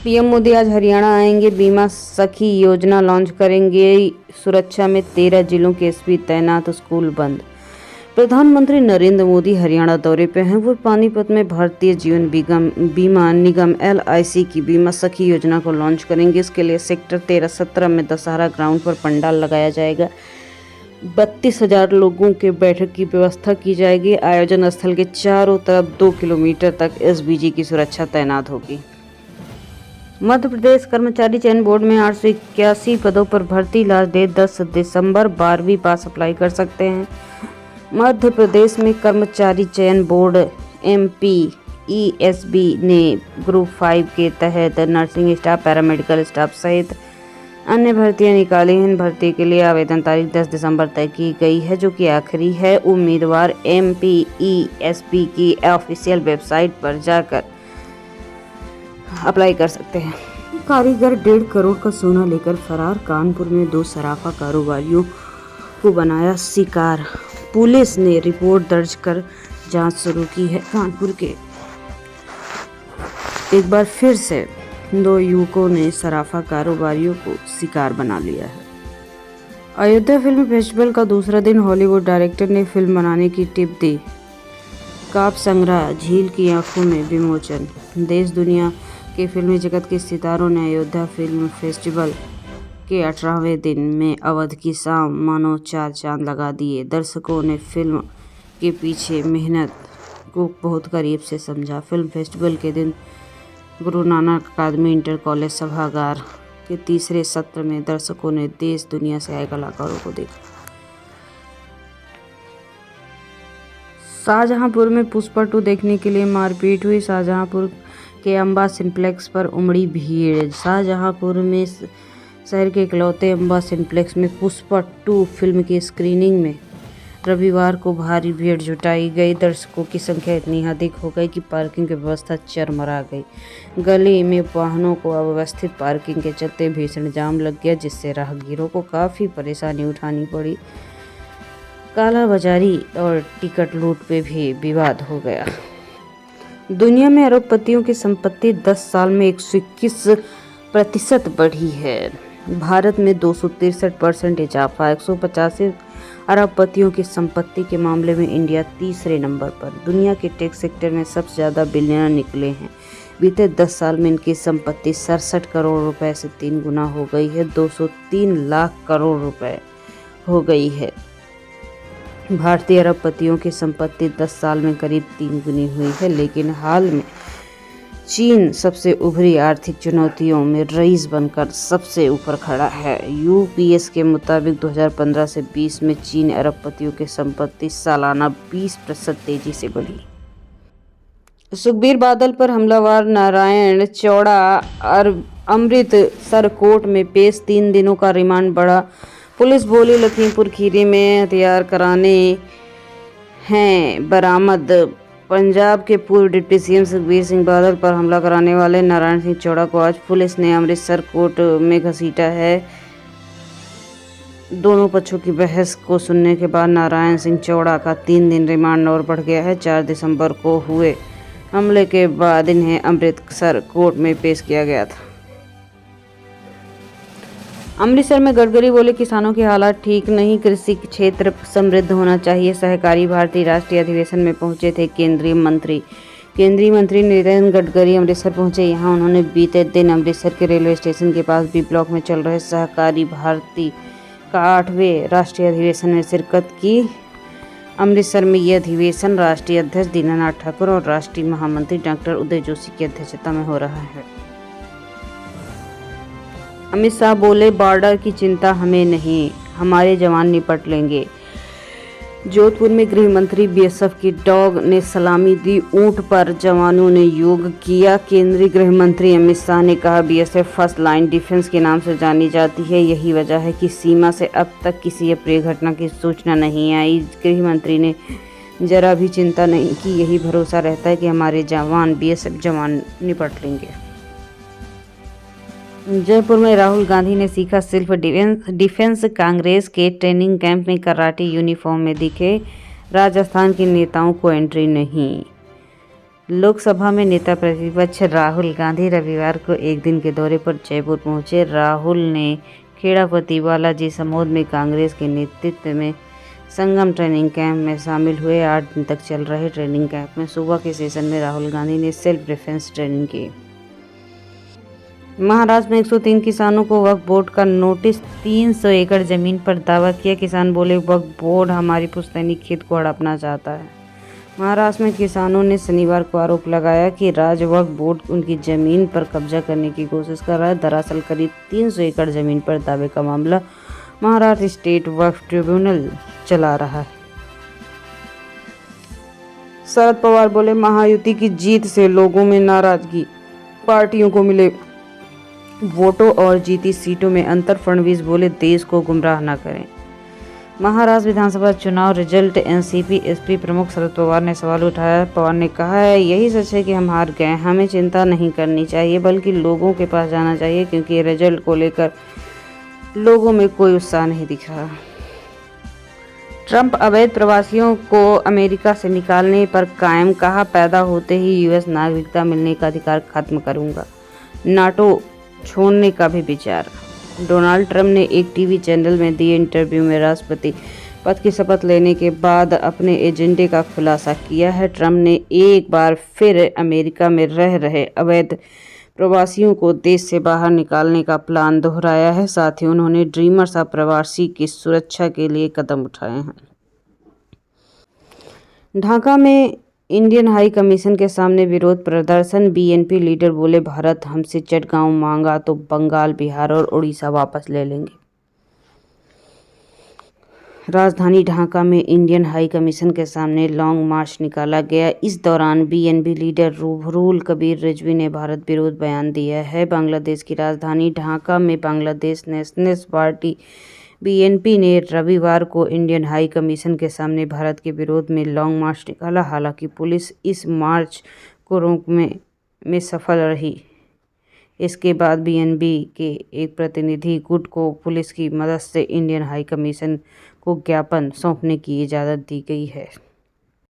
PM Modi आज हरियाणा आएंगे, बीमा सखी योजना लॉन्च करेंगे, सुरक्षा में 13 जिलों के एसपी तैनात, स्कूल बंद। प्रधानमंत्री नरेंद्र मोदी हरियाणा दौरे पे हैं। वो पानीपत में भारतीय जीवन बीमा निगम LIC की बीमा सखी योजना को लॉन्च करेंगे। इसके लिए सेक्टर 13-17 में दशहरा ग्राउंड पर पंडाल लगाया जाएगा। 32,000 लोगों के बैठक की व्यवस्था की जाएगी। आयोजन स्थल के चारों तरफ 2 किलोमीटर तक SBG की सुरक्षा तैनात होगी। मध्य प्रदेश कर्मचारी चयन बोर्ड में 881 पदों पर भर्ती। लास्ट डेट 10 दिसंबर। 12वीं पास अप्लाई कर सकते हैं। मध्य प्रदेश में कर्मचारी चयन बोर्ड MPESB ने ग्रुप 5 के तहत नर्सिंग स्टाफ, पैरामेडिकल स्टाफ सहित अन्य भर्तियां निकाली हैं। इन भर्ती के लिए आवेदन तारीख 10 दिसंबर तय की गई है, जो कि आखिरी है। उम्मीदवार MPESB की ऑफिशियल वेबसाइट पर जाकर अप्लाई कर सकते हैं। कारीगर 1.5 करोड़ का सोना लेकर फरार। कानपुर में 2 सराफा कारोबारियों को बनाया शिकार। पुलिस ने रिपोर्ट दर्ज कर जांच शुरू की है। कानपुर के एक बार फिर से 2 युवकों ने सराफा कारोबारियों को शिकार बना लिया है। अयोध्या फिल्म फेस्टिवल का दूसरा दिन। हॉलीवुड डायरेक्टर ने फिल्म बनाने की टिप दी। काव्य संग्रह झील की आंखों में विमोचन। देश दुनिया के फिल्मी जगत के सितारों ने अयोध्या फिल्म फेस्टिवल के 18वें दिन में अवध की शाम मानो 4 चांद लगा दिए। दर्शकों ने फिल्म के पीछे मेहनत को बहुत करीब से समझा। फिल्म फेस्टिवल के दिन गुरु नानक अकादमी इंटर कॉलेज सभागार के तीसरे सत्र में दर्शकों ने देश दुनिया से आए कलाकारों को देखा। शाहजहांपुर में पुष्पा 2 देखने के लिए मारपीट हुई। शाहजहांपुर के अंबा सिंप्लेक्स पर उमड़ी भीड़। शाहजहांपुर में शहर के इकलौते अंबा सिंप्लेक्स में पुष्पा 2 फिल्म की स्क्रीनिंग में रविवार को भारी भीड़ जुटाई गई। दर्शकों की संख्या इतनी अधिक हो गई कि पार्किंग की व्यवस्था चरमरा गई। गली में वाहनों को अव्यवस्थित पार्किंग के चलते भीषण जाम लग गया, जिससे राहगीरों को काफ़ी परेशानी उठानी पड़ी। कालाबाजारी और टिकट लूट पे भी विवाद हो गया। दुनिया में अरबपतियों की संपत्ति 10 साल में 121% बढ़ी है। भारत में 263% इजाफा। 185 अरबपतियों की संपत्ति के मामले में इंडिया तीसरे नंबर पर। दुनिया के टेक सेक्टर में सबसे ज़्यादा बिलियनर निकले हैं। बीते 10 साल में इनकी संपत्ति 67 करोड़ रुपए से 3 गुना हो गई है। 203 लाख करोड़ रुपए हो गई है। भारतीय अरबपतियों की संपत्ति 10 साल में करीब 3 गुनी हुई है। लेकिन हाल में चीन सबसे उभरी आर्थिक चुनौतियों में रईस बनकर सबसे ऊपर खड़ा है। UBS के मुताबिक 2015 से 20 में चीन अरबपतियों की संपत्ति सालाना 20% तेजी से बढ़ी। सुखबीर बादल पर हमलावर नारायण चौड़ा अमृतसर कोर्ट में पेश। 3 दिनों का रिमांड बढ़ा। पुलिस बोली लखीमपुर खीरी में हथियार कराने हैं बरामद। पंजाब के पूर्व डिप्टी CM सुखबीर सिंह बादल पर हमला कराने वाले नारायण सिंह चौड़ा को आज पुलिस ने अमृतसर कोर्ट में घसीटा है। दोनों पक्षों की बहस को सुनने के बाद नारायण सिंह चौड़ा का 3 दिन रिमांड और बढ़ गया है। 4 दिसंबर को हुए हमले के बाद इन्हें अमृतसर कोर्ट में पेश किया गया था। अमृतसर में गडकरी बोले किसानों के हालात ठीक नहीं, कृषि क्षेत्र समृद्ध होना चाहिए। सहकारी भारती राष्ट्रीय अधिवेशन में पहुंचे थे केंद्रीय मंत्री नितिन गडकरी अमृतसर पहुंचे। यहां उन्होंने बीते दिन अमृतसर के रेलवे स्टेशन के पास B ब्लॉक में चल रहे सहकारी भारती का 8वें राष्ट्रीय अधिवेशन में शिरकत की। अमृतसर में यह अधिवेशन राष्ट्रीय अध्यक्ष दीनानाथ ठाकुर और राष्ट्रीय महामंत्री डॉक्टर उदय जोशी की अध्यक्षता में हो रहा है। अमित शाह बोले बॉर्डर की चिंता हमें नहीं, हमारे जवान निपट लेंगे। जोधपुर में गृह मंत्री BSF की डॉग ने सलामी दी। ऊंट पर जवानों ने योग किया। केंद्रीय गृह मंत्री अमित शाह ने कहा BSF फर्स्ट लाइन डिफेंस के नाम से जानी जाती है। यही वजह है कि सीमा से अब तक किसी अप्रिय घटना की सूचना नहीं आई। गृह मंत्री ने जरा भी चिंता नहीं की। यही भरोसा रहता है कि हमारे जवान BSF जवान निपट लेंगे। जयपुर में राहुल गांधी ने सीखा सेल्फ डिफेंस। कांग्रेस के ट्रेनिंग कैंप में कराटे यूनिफॉर्म में दिखे। राजस्थान के नेताओं को एंट्री नहीं। लोकसभा में नेता प्रतिपक्ष राहुल गांधी रविवार को एक दिन के दौरे पर जयपुर पहुंचे। राहुल ने खेड़ापति बालाजी समोद में कांग्रेस के नेतृत्व में संगम ट्रेनिंग कैंप में शामिल हुए। 8 दिन तक चल रहे ट्रेनिंग कैंप में सुबह के सेशन में राहुल गांधी ने सेल्फ डिफेंस ट्रेनिंग की। महाराष्ट्र में 103 किसानों को वक्फ बोर्ड का नोटिस। 300 एकड़ जमीन पर दावा किया। किसान बोले, वक्फ बोर्ड हमारी पुश्तैनी खेत को हड़पना चाहता है। महाराष्ट्र में किसानों ने शनिवार को आरोप लगाया कि राज्य वक्फ बोर्ड उनकी जमीन पर कब्जा करने की कोशिश कर रहा है। दरअसल करीब 300 एकड़ जमीन पर दावे का मामला महाराष्ट्र स्टेट वक्फ ट्रिब्यूनल चला रहा है। शरद पवार बोले, महायुति की जीत से लोगों में नाराजगी, पार्टियों को मिले वोटों और जीती सीटों में अंतर। फडणवीस बोले, देश को गुमराह न करें। महाराष्ट्र विधानसभा चुनाव रिजल्ट। एनसीपी एसपी प्रमुख शरद पवार ने सवाल उठाया। पवार ने कहा है, यही सच है कि हम हार गए। हमें चिंता नहीं करनी चाहिए बल्कि लोगों के पास जाना चाहिए क्योंकि रिजल्ट को लेकर लोगों में कोई उत्साह नहीं दिख रहा। ट्रंप अवैध प्रवासियों को अमेरिका से निकालने पर कायम। कहा, पैदा होते ही यूएस नागरिकता मिलने का अधिकार खत्म करूंगा। नाटो छोड़ने का भी विचार। डोनाल्ड ट्रंप ने एक टीवी चैनल में दिए इंटरव्यू में राष्ट्रपति पद की शपथ लेने के बाद अपने एजेंडे का खुलासा किया है। ट्रंप ने एक बार फिर अमेरिका में रह रहे अवैध प्रवासियों को देश से बाहर निकालने का प्लान दोहराया है। साथ ही उन्होंने ड्रीमर्स प्रवासी की सुरक्षा के लिए कदम उठाए हैं। ढाका में इंडियन हाई कमीशन के सामने विरोध प्रदर्शन। बीएनपी लीडर बोले, भारत हमसे चटगांव मांगा तो बंगाल, बिहार और उड़ीसा वापस ले लेंगे। राजधानी ढाका में इंडियन हाई कमीशन के सामने लॉन्ग मार्च निकाला गया। इस दौरान बीएनपी लीडर रूहुल कबीर रिजवी ने भारत विरोध बयान दिया है। बांग्लादेश की राजधानी ढाका में बांग्लादेश नेशनलिस्ट पार्टी बीएनपी ने रविवार को इंडियन हाई कमीशन के सामने भारत के विरोध में लॉन्ग मार्च निकाला। हालांकि पुलिस इस मार्च को रोकने में सफल रही। इसके बाद बीएनपी के एक प्रतिनिधि गुट को पुलिस की मदद से इंडियन हाई कमीशन को ज्ञापन सौंपने की इजाज़त दी गई है।